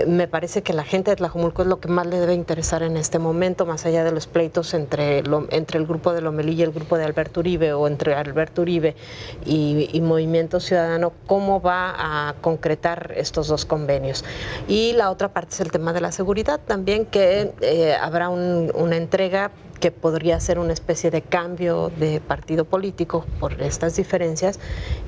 Me parece que la gente de Tlajomulco es lo que más le debe interesar en este momento, más allá de los pleitos entre el grupo de Lomelí y el grupo de Alberto Uribe, o entre Alberto Uribe y Movimiento Ciudadano, cómo va a concretar estos dos convenios. Y la otra parte es el tema de la seguridad también, que habrá una entrega que podría ser una especie de cambio de partido político por estas diferencias,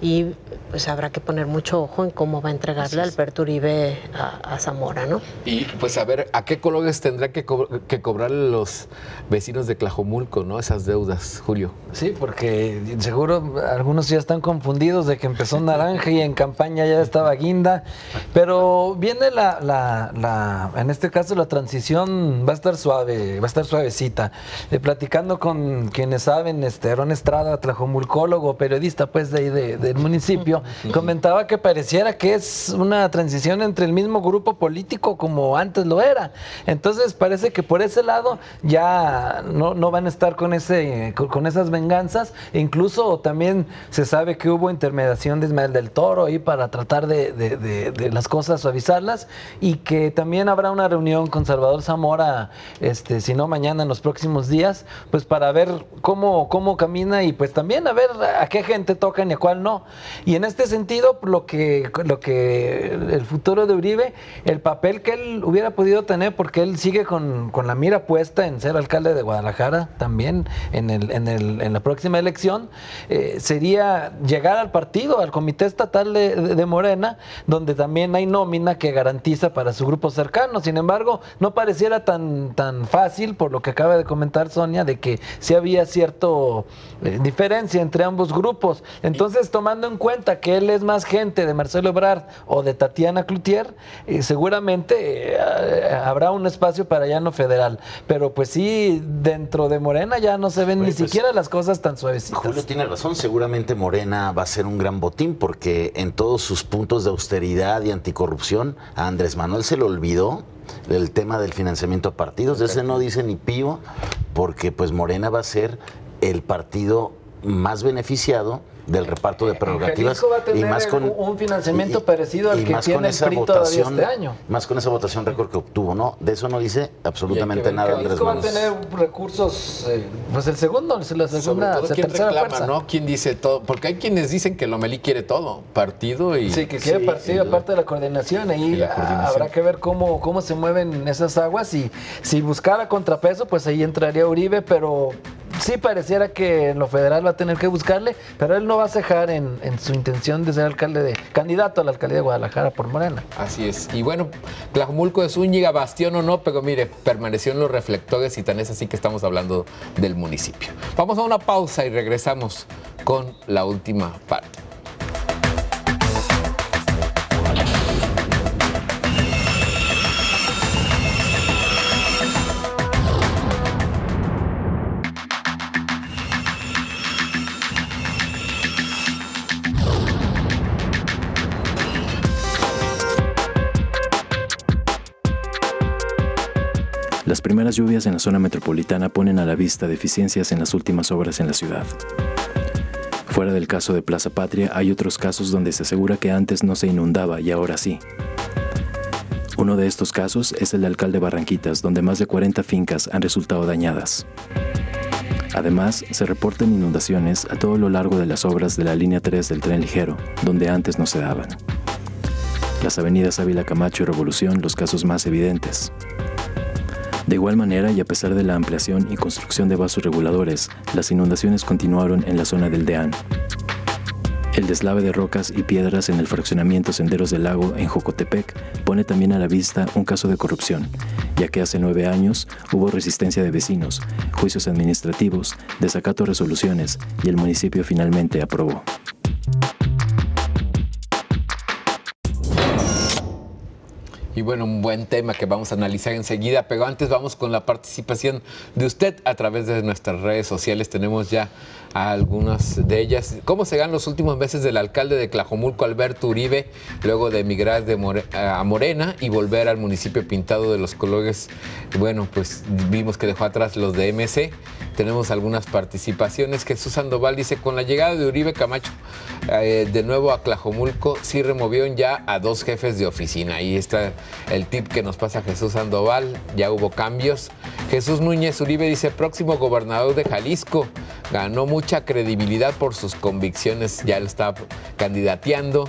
y pues habrá que poner mucho ojo en cómo va a entregarle Alberto Uribe a Zamora, ¿no? Y pues a ver, ¿a qué colores tendrá que cobrar los vecinos de Tlajomulco, ¿no? Esas deudas, Julio. Sí, porque seguro algunos ya están confundidos de que empezó naranja y en campaña ya estaba guinda, pero viene en este caso la transición va a estar suave, va a estar suavecita. Platicando con quienes saben, Aaron Estrada, tlajomulcólogo, periodista pues de ahí del municipio, comentaba que pareciera que es una transición entre el mismo grupo político como antes lo era. Entonces parece que por ese lado ya no van a estar con esas venganzas. E incluso también se sabe que hubo intermediación de Ismael del Toro ahí para tratar de las cosas suavizarlas, y que también habrá una reunión con Salvador Zamora, si no mañana, en los próximos días, pues para ver cómo camina, y pues también a ver a qué gente tocan y a cuál no. Y en este sentido, lo que el futuro de Uribe, el papel que él hubiera podido tener, porque él sigue con la mira puesta en ser alcalde de Guadalajara también en la próxima elección, sería llegar al partido, al comité estatal de Morena, donde también hay nómina que garantiza para su grupo cercano. Sin embargo, no pareciera tan fácil, por lo que acaba de comentar Sonia, de que sí había cierta diferencia entre ambos grupos. Entonces, tomando en cuenta que él es más gente de Marcelo Ebrard o de Tatiana Cloutier, seguramente habrá un espacio para ya no federal. Pero pues sí, dentro de Morena ya no se ven ni siquiera las cosas tan suavecitas. Julio tiene razón, seguramente Morena va a ser un gran botín, porque en todos sus puntos de austeridad y anticorrupción, a Andrés Manuel se le olvidó el tema del financiamiento a partidos. De ese no dice ni pío, porque pues Morena va a ser el partido más beneficiado del reparto de prerrogativas, va a tener y más con un financiamiento parecido al que tiene el PRI todavía este año. Más con esa votación récord que obtuvo, ¿no? De eso no dice absolutamente nada Andrés Manuel. Va a tener recursos, pues el segundo, la segunda, la tercera fuerza, ¿no? ¿Quién dice todo? Porque hay quienes dicen que Lomelí quiere todo, partido y... Sí, que quiere partido, aparte de la coordinación, ahí habrá que ver cómo se mueven esas aguas, y si buscara contrapeso, pues ahí entraría Uribe, pero sí pareciera que en lo federal va a tener que buscarle, pero él no va a cejar en su intención de ser candidato a la alcaldía de Guadalajara por Morena. Así es. Y bueno, Tlajomulco de Zúñiga, bastión o no, pero mire, permaneció en los reflectores, y tan es así que estamos hablando del municipio. Vamos a una pausa y regresamos con la última parte. Las primeras lluvias en la zona metropolitana ponen a la vista deficiencias en las últimas obras en la ciudad. Fuera del caso de Plaza Patria, hay otros casos donde se asegura que antes no se inundaba y ahora sí. Uno de estos casos es el de Alcalde Barranquitas, donde más de 40 fincas han resultado dañadas. Además, se reportan inundaciones a todo lo largo de las obras de la línea 3 del tren ligero, donde antes no se daban. Las avenidas Ávila Camacho y Revolución, los casos más evidentes. De igual manera, y a pesar de la ampliación y construcción de vasos reguladores, las inundaciones continuaron en la zona del Deán. El deslave de rocas y piedras en el fraccionamiento Senderos del Lago en Jocotepec pone también a la vista un caso de corrupción, ya que hace 9 años hubo resistencia de vecinos, juicios administrativos, desacato a resoluciones y el municipio finalmente aprobó. Y bueno, un buen tema que vamos a analizar enseguida, pero antes vamos con la participación de usted a través de nuestras redes sociales. Tenemos ya algunas de ellas. ¿Cómo se dan los últimos meses del alcalde de Tlajomulco, Alberto Uribe, luego de emigrar a Morena y volver al municipio pintado de los colores? Bueno, pues vimos que dejó atrás los de MC. Tenemos algunas participaciones. Jesús Sandoval dice, con la llegada de Uribe Camacho de nuevo a Tlajomulco, sí removieron ya a 2 jefes de oficina. Ahí está el tip que nos pasa Jesús Sandoval, ya hubo cambios. Jesús Núñez Uribe dice, próximo gobernador de Jalisco, ganó mucha credibilidad por sus convicciones, ya lo está candidateando.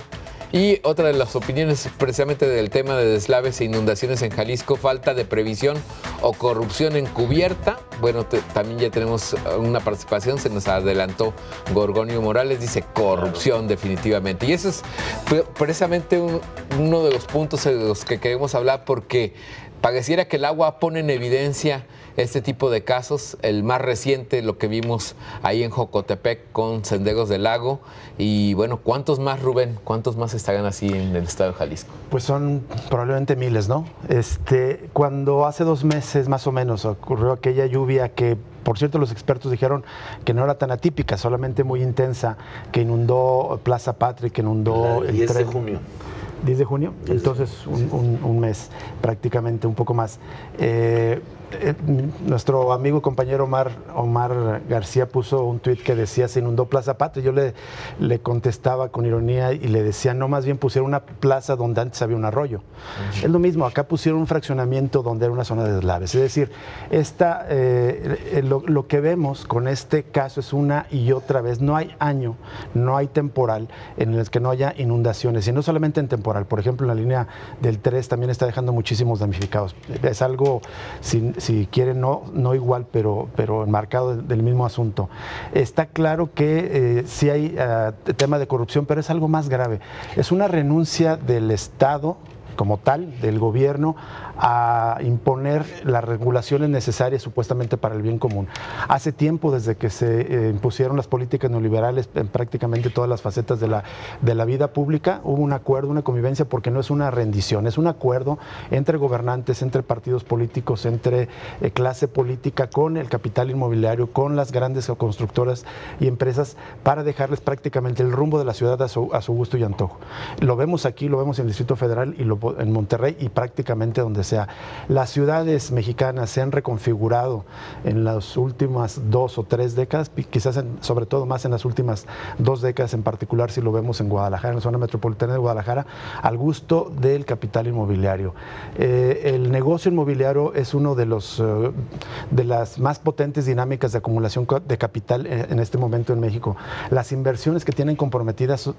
Y otra de las opiniones precisamente del tema de deslaves e inundaciones en Jalisco, falta de previsión o corrupción encubierta. Bueno, también ya tenemos una participación, se nos adelantó Gorgonio Morales, dice corrupción definitivamente. Y eso es precisamente uno de los puntos de los que queremos hablar, porque pareciera que el agua pone en evidencia este tipo de casos. El más reciente, lo que vimos ahí en Jocotepec con Senderos del Lago. Y bueno, ¿cuántos más, Rubén? ¿Cuántos más estarán así en el estado de Jalisco? Pues son probablemente miles, ¿no? Cuando hace 2 meses más o menos ocurrió aquella lluvia que, por cierto, los expertos dijeron que no era tan atípica, solamente muy intensa, que inundó Plaza Patria, que inundó el 10 de tren. junio. 10 de junio, entonces un mes prácticamente, un poco más. Nuestro amigo y compañero Omar García puso un tuit que decía, se inundó Plaza Patria. Yo le contestaba con ironía y le decía, no, más bien pusieron una plaza donde antes había un arroyo. Es lo mismo, acá pusieron un fraccionamiento donde era una zona de deslaves. Es decir, lo que vemos con este caso es una y otra vez, no hay año, no hay temporal en el que no haya inundaciones, y no solamente en temporal. Por ejemplo, en la línea del 3 también está dejando muchísimos damnificados. Es algo, si quieren, no igual, pero enmarcado del mismo asunto. Está claro que sí hay tema de corrupción, pero es algo más grave. Es una renuncia del Estado como tal, del gobierno, a imponer las regulaciones necesarias supuestamente para el bien común. Hace tiempo, desde que se impusieron las políticas neoliberales en prácticamente todas las facetas de la vida pública, hubo un acuerdo, una convivencia, porque no es una rendición, es un acuerdo entre gobernantes, entre partidos políticos, entre clase política, con el capital inmobiliario, con las grandes constructoras y empresas, para dejarles prácticamente el rumbo de la ciudad a su gusto y antojo. Lo vemos aquí, lo vemos en el Distrito Federal y en Monterrey y prácticamente donde sea. Las ciudades mexicanas se han reconfigurado en las últimas 2 o 3 décadas, quizás sobre todo más en las últimas 2 décadas, en particular si lo vemos en Guadalajara, en la zona metropolitana de Guadalajara, al gusto del capital inmobiliario. El negocio inmobiliario es uno de las más potentes dinámicas de acumulación de capital en este momento en México. Las inversiones que tienen comprometidas,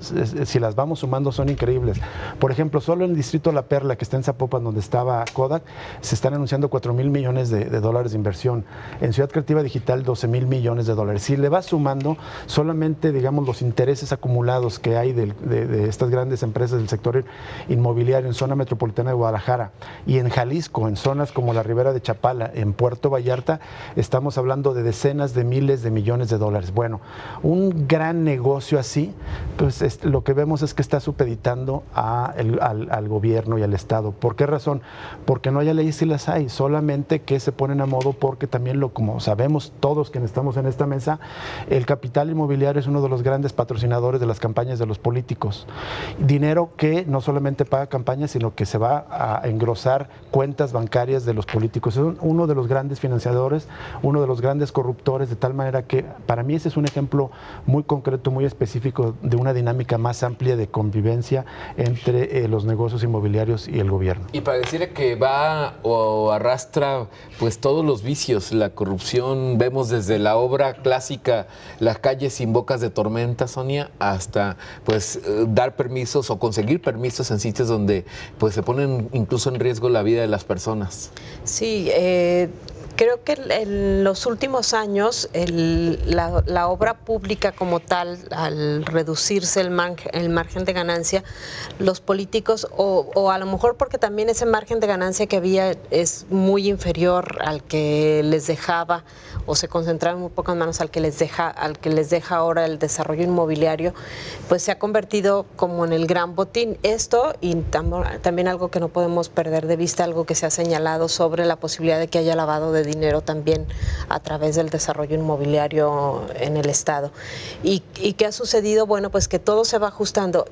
si las vamos sumando, son increíbles. Por ejemplo, solo en el distrito La Perla, que está en Zapopan, donde estaba Kodak, se están anunciando 4,000 millones de dólares de inversión. En Ciudad Creativa Digital, 12,000 millones de dólares. Si le vas sumando solamente, digamos, los intereses acumulados que hay de estas grandes empresas del sector inmobiliario en zona metropolitana de Guadalajara y en Jalisco, en zonas como la Ribera de Chapala, en Puerto Vallarta, estamos hablando de decenas de miles de millones de dólares. Bueno, un gran negocio así, pues lo que vemos es que está supeditando al gobierno. gobierno y al Estado. ¿Por qué razón? Porque no haya leyes, si las hay, solamente que se ponen a modo porque también, como sabemos todos quienes estamos en esta mesa, el capital inmobiliario es uno de los grandes patrocinadores de las campañas de los políticos. Dinero que no solamente paga campañas, sino que se va a engrosar cuentas bancarias de los políticos. Es uno de los grandes financiadores, uno de los grandes corruptores, de tal manera que para mí ese es un ejemplo muy concreto, muy específico de una dinámica más amplia de convivencia entre los negocios inmobiliarios y el gobierno. Y para decirle que va o arrastra pues todos los vicios, la corrupción, vemos desde la obra clásica Las calles sin bocas de tormenta, Sonia, hasta pues dar permisos o conseguir permisos en sitios donde pues se ponen incluso en riesgo la vida de las personas. Sí, creo que en los últimos años la obra pública como tal, al reducirse el margen de ganancia, los políticos, o a lo mejor porque también ese margen de ganancia que había es muy inferior al que les dejaba, o se concentraba en muy pocas manos al que les deja ahora el desarrollo inmobiliario, pues se ha convertido como en el gran botín. Esto, y también algo que no podemos perder de vista, algo que se ha señalado sobre la posibilidad de que haya lavado de dinero también a través del desarrollo inmobiliario en el Estado. ¿Y qué ha sucedido? Bueno, pues que todo se va ajustando.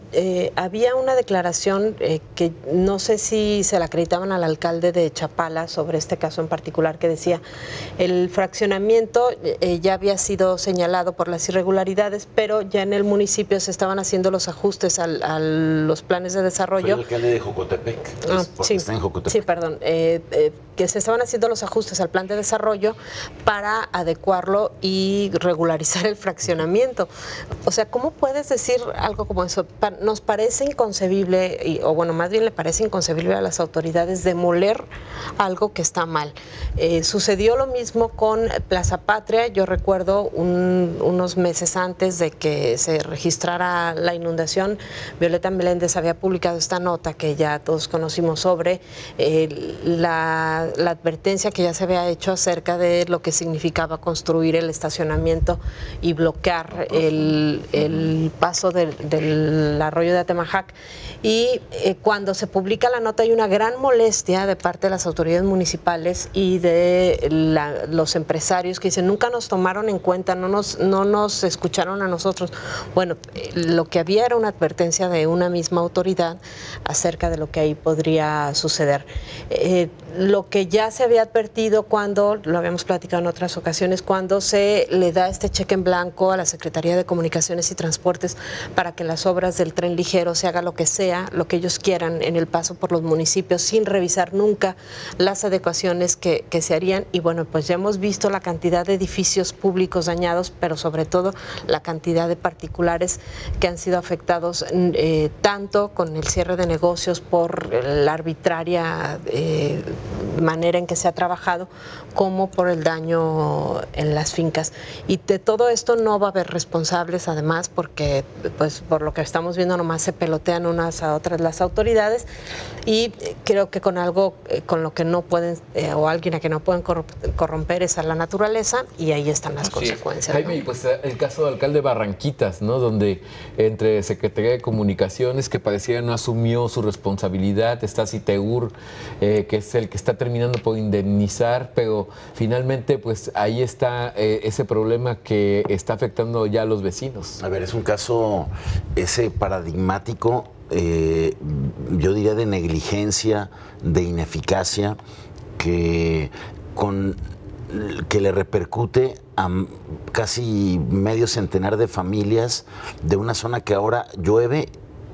Había una declaración que no sé si se la acreditaban al alcalde de Chapala sobre este caso en particular, que decía el fraccionamiento ya había sido señalado por las irregularidades, pero ya en el municipio se estaban haciendo los ajustes a los planes de desarrollo. Fue el alcalde de Jocotepec, Sí, está en Jocotepec. Sí, perdón. Que se estaban haciendo los ajustes al plan de desarrollo para adecuarlo y regularizar el fraccionamiento. O sea, ¿cómo puedes decir algo como eso? Nos parece inconcebible, o bueno, más bien le parece inconcebible a las autoridades demoler algo que está mal. Sucedió lo mismo con Plaza Patria. Yo recuerdo unos meses antes de que se registrara la inundación, Violeta Meléndez había publicado esta nota que ya todos conocimos sobre la advertencia que ya se había hecho acerca de lo que significaba construir el estacionamiento y bloquear el paso del arroyo de Atemajac. Y cuando se publica la nota hay una gran molestia de parte de las autoridades municipales y de los empresarios que dicen nunca nos tomaron en cuenta, no nos escucharon a nosotros. Bueno, lo que había era una advertencia de una misma autoridad acerca de lo que ahí podría suceder. Lo que ya se había advertido cuando, lo habíamos platicado en otras ocasiones, cuando se le da este cheque en blanco a la Secretaría de Comunicaciones y Transportes para que las obras del tren ligero se haga lo que sea, lo que ellos quieran en el paso por los municipios, sin revisar nunca las adecuaciones que se harían. Y bueno, pues ya hemos visto la cantidad de edificios públicos dañados, pero sobre todo la cantidad de particulares que han sido afectados, tanto con el cierre de negocios por la arbitraria manera en que se ha trabajado, como por el daño en las fincas. Y de todo esto no va a haber responsables, además, porque pues por lo que estamos viendo nomás se pelotean unas a otras las autoridades, y creo que con algo con lo que no pueden, o alguien a que no pueden corromper es a la naturaleza, y ahí están las consecuencias. Jaime, ¿no? Pues el caso del alcalde de Barranquitas, ¿no? Donde entre Secretaría de Comunicaciones, que parecía no asumió su responsabilidad, está Citeur, que es el que está terminando por indemnizar, pero finalmente pues ahí está ese problema que está afectando ya a los vecinos. A ver, es un caso ese paradigmático, yo diría de negligencia, de ineficacia, que le repercute a casi medio centenar de familias de una zona que ahora llueve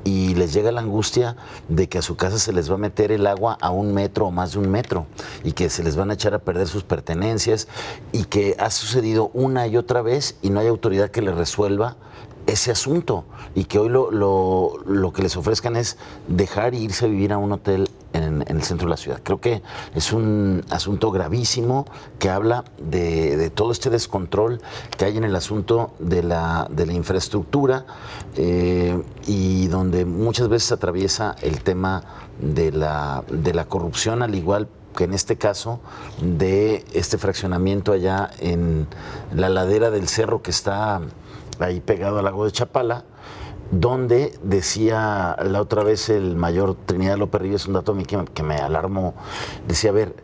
y les llega la angustia de que a su casa se les va a meter el agua a 1 metro o más de 1 metro y que se les van a echar a perder sus pertenencias, y que ha sucedido una y otra vez y no hay autoridad que le resuelva ese asunto, y que hoy lo que les ofrezcan es dejar e irse a vivir a un hotel en el centro de la ciudad. Creo que es un asunto gravísimo que habla de todo este descontrol que hay en el asunto de la infraestructura, y donde muchas veces atraviesa el tema de la corrupción, al igual que en este caso de este fraccionamiento allá en la ladera del cerro que está ahí pegado al lago de Chapala, donde decía la otra vez el mayor Trinidad López Rivas, un dato a mí que me alarmó, decía, a ver,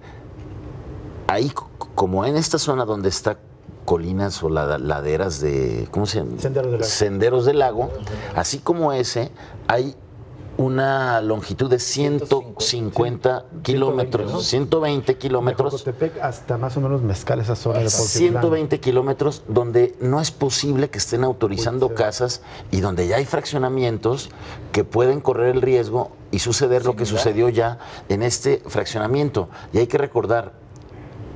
ahí como en esta zona donde está colinas o laderas de, ¿cómo se llama? Senderos del lago, así como ese, hay una longitud de 150 kilómetros, 120 kilómetros. De Jocotepec hasta más o menos Mezcal, esa zona de 120 kilómetros donde no es posible que estén autorizando casas y donde ya hay fraccionamientos que pueden correr el riesgo y suceder lo que sucedió ya en este fraccionamiento. Y hay que recordar,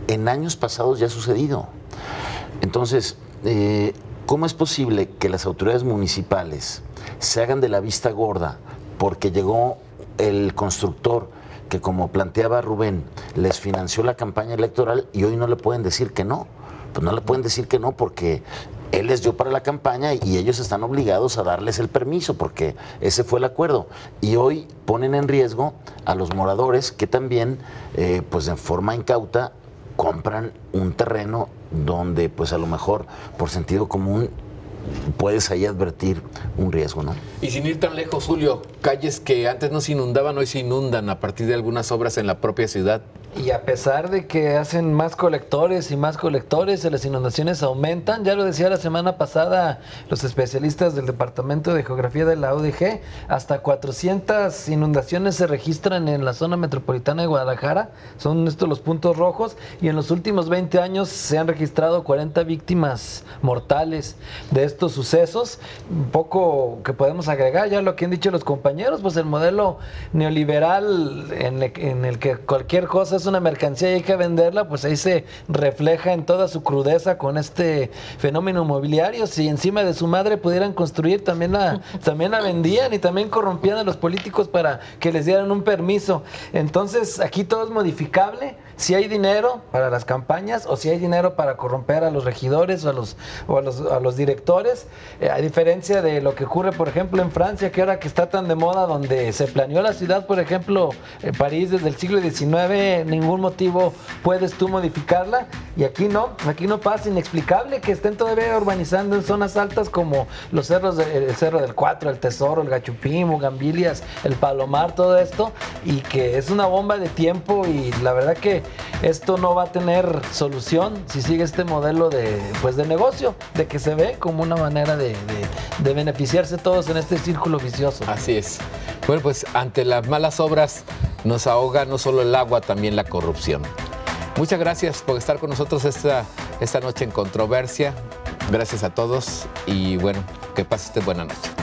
en años pasados ya ha sucedido. Entonces, ¿cómo es posible que las autoridades municipales se hagan de la vista gorda porque llegó el constructor que, como planteaba Rubén, les financió la campaña electoral y hoy no le pueden decir que no? Pues no le pueden decir que no porque él les dio para la campaña y ellos están obligados a darles el permiso porque ese fue el acuerdo. Y hoy ponen en riesgo a los moradores que también, pues de forma incauta, compran un terreno donde pues a lo mejor por sentido común puedes ahí advertir un riesgo, ¿no? Y sin ir tan lejos, Julio, calles que antes no se inundaban, hoy se inundan a partir de algunas obras en la propia ciudad. Y a pesar de que hacen más colectores y más colectores, las inundaciones aumentan. Ya lo decía la semana pasada los especialistas del Departamento de Geografía de la UDG, hasta 400 inundaciones se registran en la zona metropolitana de Guadalajara. Son estos los puntos rojos y en los últimos 20 años se han registrado 40 víctimas mortales de estos sucesos. Un poco que podemos agregar ya lo que han dicho los compañeros, pues el modelo neoliberal en el que cualquier cosa es una mercancía y hay que venderla, pues ahí se refleja en toda su crudeza con este fenómeno inmobiliario. Si encima de su madre pudieran construir, también la vendían y también corrompían a los políticos para que les dieran un permiso. Entonces aquí todo es modificable. Si hay dinero para las campañas o si hay dinero para corromper a los regidores o a los directores, a diferencia de lo que ocurre, por ejemplo, en Francia, que ahora que está tan de moda, donde se planeó la ciudad, por ejemplo, París desde el siglo XIX, ningún motivo puedes tú modificarla, y aquí no pasa. Inexplicable que estén todavía urbanizando en zonas altas como los cerros, el Cerro del Cuatro, el Tesoro, el Gachupín, Bugambilias, el Palomar, todo esto, y que es una bomba de tiempo, y la verdad que esto no va a tener solución si sigue este modelo de negocio, de que se ve como una manera de beneficiarse todos en este círculo vicioso. Así es. Bueno, pues ante las malas obras nos ahoga no solo el agua, también la corrupción. Muchas gracias por estar con nosotros esta noche en Controversia. Gracias a todos y bueno, que pase usted buena noche.